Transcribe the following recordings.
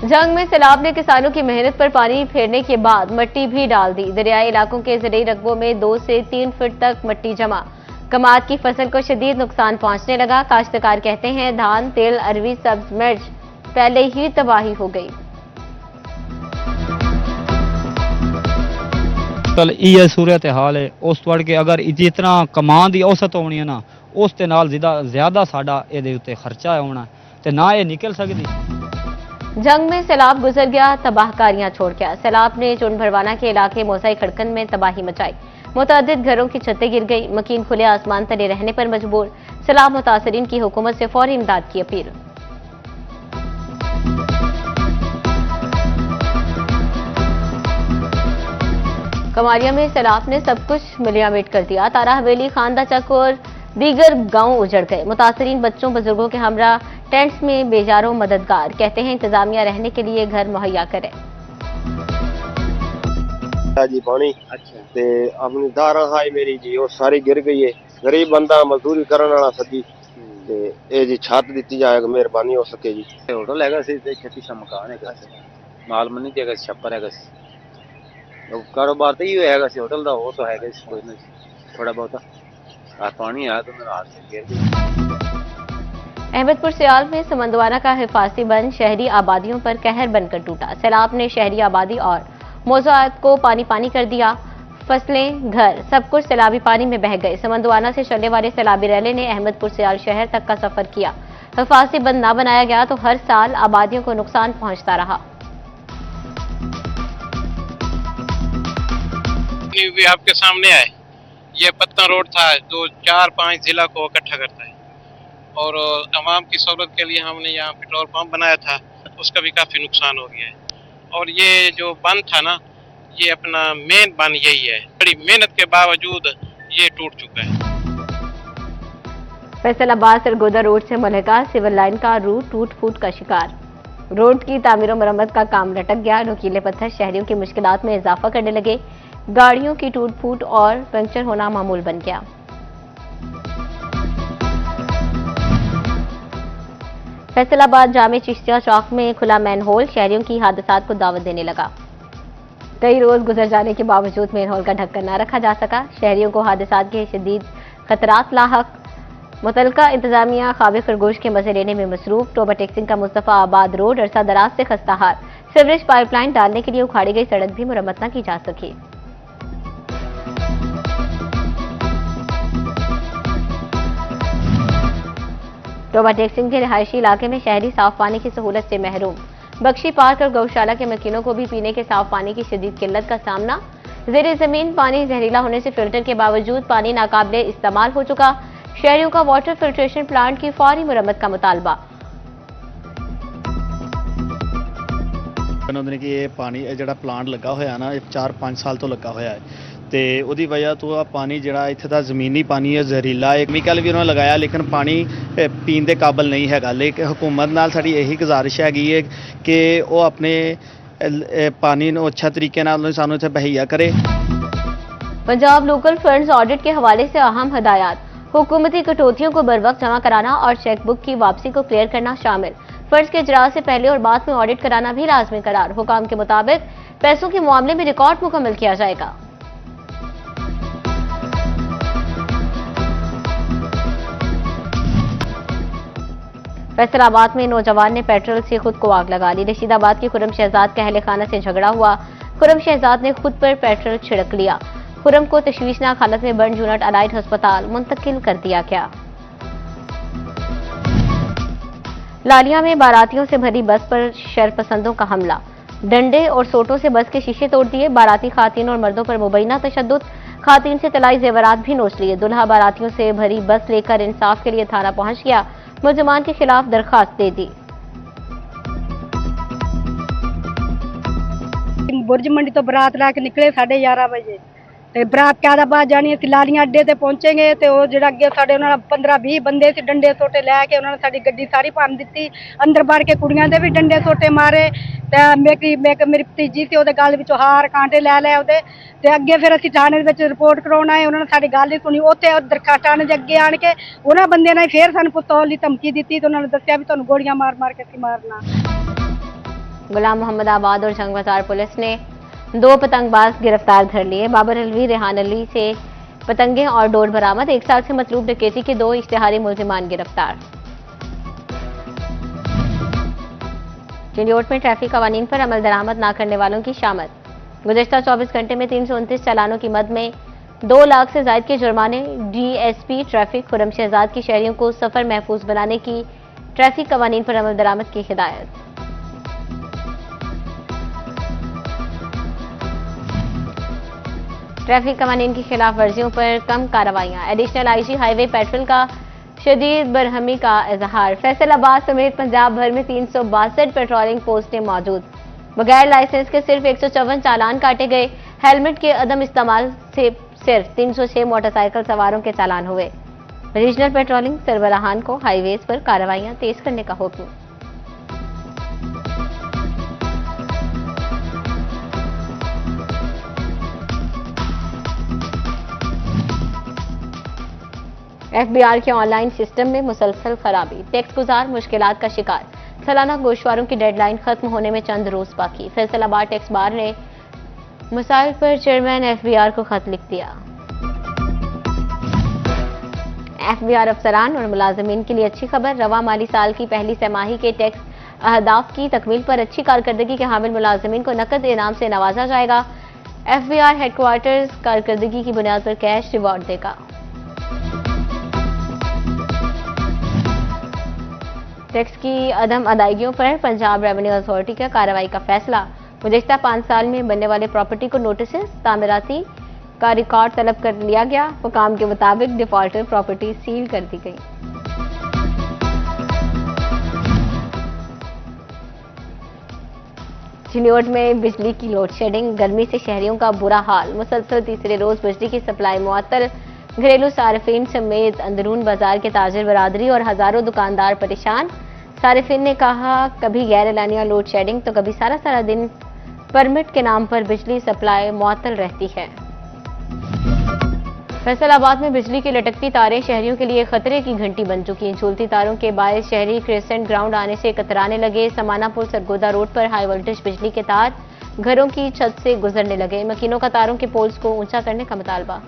जंग में सैलाब ने किसानों की मेहनत पर पानी फेरने के बाद मिट्टी भी डाल दी। दरियाई इलाकों के ज़रई रकबों में 2 से 3 फीट तक मिट्टी जमा। कमाद की फसल को शदीद नुकसान पहुंचने लगा। काश्तकार कहते हैं धान, तेल, अरवी, सब्ज मिर्च पहले ही तबाही हो गई। कल ये सूरत हाल है। उस वड़ के अगर जितना कमान की औसत होनी है ना, उस ते नाल ज्यादा साडा इहदे उत्ते खर्चा होना ते ना ये निकल सकती। जंग में सैलाब गुजर गया, तबाहकारियां छोड़ गया। सैलाब ने चुन भरवाना के इलाके मोसाई खड़कन में तबाही मचाई। मुतअद्दिद घरों की छतें गिर गई। मकीन खुले आसमान तले रहने पर मजबूर। सैलाब मुतासरीन की हुकूमत से फौरी इमदाद की अपील। कमारिया में सैलाब ने सब कुछ मिलियामेट कर दिया। तारा हवेली, खानदा चक और दीगर गांव उजड़ गए। मुतासरीन बच्चों बुजुर्गों के हमरा टेंट्स में बेजारों मददगार। कहते हैं इंतजामिया रहने के लिए घर मुहैया करे। जी पानी ते अपनी दारा हाई मेरी जी वो सारी गिर गई है। गरीब बंदा मजदूरी करने वाला सदी ते ए जी छत दी जाए मेहरबानी हो सके जी। होटल हैगा सी ते छत्ती सा मकान है माल मनी जगह छप्पर हैगा सी। कारोबार तो ये हैगा सी होटल दा, वो तो हैगा सी कोई नहीं थोड़ा बहुत आ पानी आया तो मेरा हाथ से गिर गया। अहमदपुर सियाल में समंदवाना का हिफाजती बंद शहरी आबादियों पर कहर बनकर टूटा। सैलाब ने शहरी आबादी और मौजूदात को पानी पानी कर दिया। फसलें, घर, सब कुछ सैलाबी पानी में बह गए। समंदवाना से चलने वाले सैलाबी रैले ने अहमदपुर सियाल शहर तक का सफर किया। हिफाजती बंद ना बनाया गया तो हर साल आबादियों को नुकसान पहुंचता रहा। भी आपके सामने आए, ये पत्ता रोड था जो 4-5 जिला को इकट्ठा करता है और आवाम की सहूलत के लिए हमने यहाँ पेट्रोल पंप बनाया था, उसका भी काफ़ी नुकसान हो गया है। और ये जो बंद था ना, ये अपना मेन बंद यही है। बड़ी मेहनत के बावजूद ये टूट चुका है। फैसलाबाद सरगोदा रोड से मलहका सिविल लाइन का रूट टूट फूट का शिकार। रोड की तामीर और मरम्मत का काम लटक गया। नुकीले पत्थर शहरियों की मुश्किलात में इजाफा करने लगे। गाड़ियों की टूट फूट और पंक्चर होना मामूल बन गया। फैसलाबाद जामे चिश्तिया चौक में खुला मैनहोल शहरियों की हादसात को दावत देने लगा। कई रोज गुजर जाने के बावजूद मैनहोल का ढक्कन न रखा जा सका। शहरियों को हादसात के शदीद खतरात लाहक। मुतलका इंतजामिया ख्वाब खरगोश के मजे लेने में मसरूफ। टोबा टेक्सिंग का मुस्तफा आबाद रोड अरसा दराज से खस्ताहाल। सीवरेज पाइपलाइन डालने के लिए उखाड़ी गई सड़क भी मुरम्मत न की जा सकी। टोबा टेक्सिंग के रिहायशी इलाके में शहरी साफ पानी की सहूलत से महरूम। बख्शी पार्क और गौशाला के मकीनों को भी पीने के साफ पानी की शदीद किल्लत का सामना। ज़ेरे ज़मीन पानी जहरीला होने से फिल्टर के बावजूद पानी नाकाबिले इस्तेमाल हो चुका। शहरियों का वाटर फिल्ट्रेशन प्लांट की फौरी मुरम्मत का मुतालबा। कि ये पानी जो प्लांट लगा हुआ ना 4-5 साल तो लगा हुआ है तो उसकी वजह तो आ पानी जो इत्थे दा ज़मीनी पानी है जहरीला है। केमिकल भी उन्होंने लगाया लेकिन पानी पीने के काबिल नहीं है। लेकिन हुकूमत नाल साडी यही गुजारिश हैगी है कि वो अपने पानी को अच्छा तरीके नाल सानू इत्थे मुहैया करे। पंजाब लोकल फंड्स ऑडिट के हवाले से अहम हदायत। हुकूमती कटौतियों को बर वक्त जमा कराना और चेकबुक की वापसी को क्लियर करना शामिल। फंड्स के इजरा से पहले और बाद में ऑडिट कराना भी लाजमी करार। हुकाम के मुताबिक पैसों के मामले में रिकॉर्ड मुकम्मल किया जाएगा। फैसलाबाद में नौजवान ने पेट्रोल से खुद को आग लगा ली। रशीदाबाद के खुरम शहजाद का अहले खाना से झगड़ा हुआ। खुरम शहजाद ने खुद पर पेट्रोल छिड़क लिया। खुरम को तशवीशनाक हालत में बर्न यूनिट अलाइड अस्पताल मुंतकिल कर दिया गया। लालिया में बारातियों से भरी बस पर शरपसंदों का हमला। डंडे और सोटों से बस के शीशे तोड़ दिए। बाराती खातून और मर्दों पर मुबैना तशद्दुद। खातून से तलाई जेवरात भी नोच लिए। दुल्हा बारातियों से भरी बस लेकर इंसाफ के लिए थाना पहुंच गया। मुलजमान के खिलाफ दरखास्त दे दी। बुर्ज मंडी तो बरात लाके निकले 11:30 बजे ते बरात कैदाबाद जानी है। लालियां अड्डे ते पहुंचेंगे तो जो अगे साढ़े 15-20 बंदे से डंडे सोटे लैके उन्होंने साड़ी गड्डी सारी भन दी। अंदर बढ़ के कुड़ियां दे भी डंडे सोटे मारे। मेरी भतीजी से ओदे गल विचों हार कांटे लै ओदे ते अगे फिर असीं थाने विच रिपोर्ट कराउण आए। उन्होंने साडी गल नहीं सुनी। उत्थे दरखास्त थाने दे अगे आण के उन्हां बंदे ने फिर सानूं पिस्तौल दी धमकी दित्ती ते उन्होंने दस्सिया भी तुहानूं गोलियां मार मार के असीं मारना। गुलाम मोहम्मद आबाद और जंग बाजार पुलिस ने 2 पतंगबाज गिरफ्तार कर लिए। बाबर अलवी, रेहान अली से पतंगे और डोर बरामद। 1 साल से मतलूब डकैती के 2 इश्तिहारी मुलजिमान गिरफ्तार। चिंडियोट में ट्रैफिक कवानीन पर अमल दरामद न करने वालों की शामत। गुज़श्ता 24 घंटे में 329 चालानों की मद में 2 लाख से ज्यादा के जुर्माने। डीएसपी ट्रैफिक खुर्रम शहजाद की शहरियों को सफर महफूज बनाने की ट्रैफिक कवानीन पर अमल दरामद की हिदायत। ट्रैफिक कवानीन की खिलाफ वर्जियों पर कम कार्रवाइयां। एडिशनल आईजी हाईवे पेट्रोल का शदीद बरहमी का इजहार। फैसलाबाद समेत पंजाब भर में 362 पेट्रोलिंग पोस्टें मौजूद। बगैर लाइसेंस के सिर्फ 154 चालान काटे गए। हेलमेट के अदम इस्तेमाल से सिर्फ 306 मोटरसाइकिल सवारों के चालान हुए। रीजनल पेट्रोलिंग सरबराहान को हाईवेज पर कार्रवाइयां तेज करने का हुक्म। एफबीआर के ऑनलाइन सिस्टम में मुसलसल खराबी। टैक्स गुजार मुश्किलात का शिकार। सालाना गोशवारों की डेडलाइन खत्म होने में चंद रोज बाकी। फैसलाबाद टैक्स बार ने मसाइल पर चेयरमैन एफबीआर को खत लिख दिया। एफबीआर अफसरान और मुलाजमीन के लिए अच्छी खबर। रवा माली साल की पहली तिमाही के टैक्स अहदाफ की तकमील पर अच्छी कारकर्दगी के हामिल मुलाजमीन को नकद इनाम से नवाजा जाएगा। एफबीआर हेडक्वार्टर्स कारकर्दगी की बुनियाद पर कैश रिवॉर्ड देगा। टैक्स की अदम अदायगियों पर पंजाब रेवेन्यू अथॉरिटी का कार्रवाई का फैसला। गुज़श्ता 5 साल में बनने वाले प्रॉपर्टी को नोटिस तामीराती का रिकॉर्ड तलब कर लिया गया। हुकाम के मुताबिक डिफॉल्टर प्रॉपर्टी सील कर दी गई। चिंडियोट में बिजली की लोड शेडिंग। गर्मी से शहरियों का बुरा हाल। मुसलसल तीसरे रोज बिजली की सप्लाई मुअत्तल। घरेलू सार्फिन समेत अंदरून बाजार के ताजिर बरादरी और हजारों दुकानदार परेशान। सार्फिन ने कहा, कभी गैर एलानिया लोड शेडिंग तो कभी सारा दिन परमिट के नाम पर बिजली सप्लाई मुअत्तल रहती है। फैसलाबाद में बिजली की लटकती तारें शहरियों के लिए खतरे की घंटी बन चुकी। झूलती तारों के बायस शहरी क्रेसेंट ग्राउंड आने से कतराने लगे। समानापुर सरगोदा रोड पर हाई वोल्टेज बिजली के तार घरों की छत से गुजरने लगे। मकीनों का तारों के पोल्स को ऊंचा करने का मुतालबा।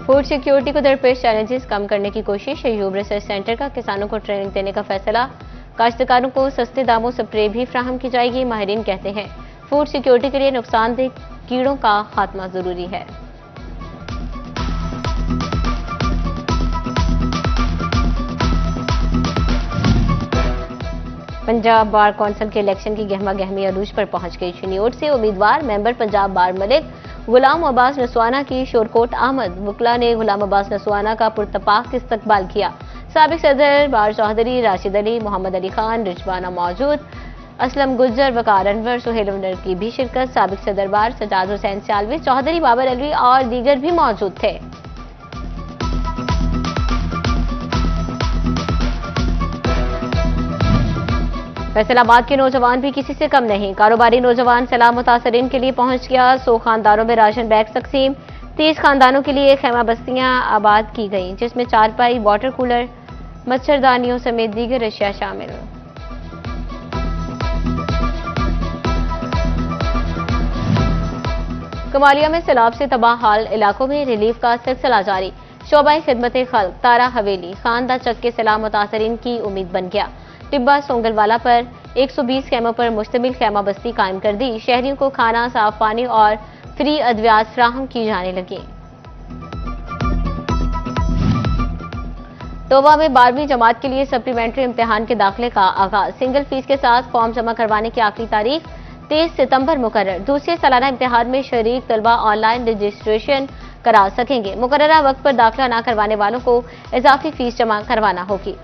फूड सिक्योरिटी को दरपेश चैलेंजेस कम करने की कोशिश। अयूब रिसर्च सेंटर का किसानों को ट्रेनिंग देने का फैसला। काश्तकारों को सस्ते दामों स्प्रे भी फ्राहम की जाएगी। माहिरीन कहते हैं फूड सिक्योरिटी के लिए नुकसानदेह कीड़ों का खात्मा जरूरी है। पंजाब बार कौंसिल के इलेक्शन की गहमा गहमी अरूज पर पहुंच गई। चिंडियोट से उम्मीदवार मेंबर पंजाब बार मलिक गुलाम अब्बास नसवाना की शोरकोट आमद। वकला ने गुलाम अब्बास नसवाना का पुरतपाक इस्तकबाल किया। साबिक सदर बार चौधरी राशिद अली, मोहम्मद अली खान, रिजवाना मौजूद, असलम गुज्जर, वकार अनवर, सुहेल अनवर की भी शिरकत। साबिक सदर बार सजाद हुसैन सालवी, चौधरी बाबर अलवी और दीगर भी मौजूद थे। फैसलाबाद के नौजवान भी किसी से कम नहीं। कारोबारी नौजवान सलाह मुतासरीन के लिए पहुंच गया। 100 खानदानों में राशन बैग तकसीम। 30 खानदानों के लिए खैमा बस्तियां आबाद की गईं, जिसमें चारपाई, वाटर कूलर, मच्छरदानियों समेत दीगर अशिया शामिल। कमालिया में सैलाब से तबाह हाल इलाकों में रिलीफ का सिलसिला जारी। शोबाई खिदमत खल्क, तारा हवेली, खानदा चक के सैलाब मुतासरीन की उम्मीद बन गया। टिब्बा सोंगलवाला पर 120 खैमों पर मुश्तमिल खैमा बस्ती कायम कर दी। शहरियों को खाना, साफ पानी और फ्री अद्वियात फ्राहम की जाने लगी। तोबा में 12वीं जमात के लिए सप्लीमेंट्री इम्तिहान के दाखिले का आगाज। सिंगल फीस के साथ फॉर्म जमा करवाने की आखिरी तारीख 23 सितंबर मुकर्रर। दूसरे सालाना इम्तिहान में शरीक तलबा ऑनलाइन रजिस्ट्रेशन करा सकेंगे। मुकर्ररा वक्त पर दाखिला न करवाने वालों को इजाफी फीस जमा करवाना होगी।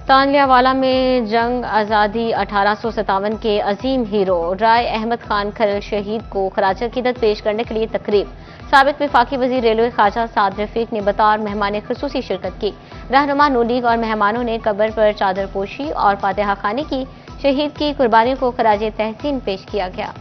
तांलियावाला में जंग आज़ादी 1857 के अजीम हीरो राय अहमद खान खरल शहीद को खराज अकीदत पेश करने के लिए तकरीब। साबिक वफाकी वजीर रेलवे ख्वाजा साद रफीक ने बतौर मेहमान खुसूसी शिरकत की। रहनुमा नून लीग और मेहमानों ने कब्र पर चादर पोशी और फातिहा खानी की। शहीद की कुर्बानियों को खराज तहसीन पेश किया गया।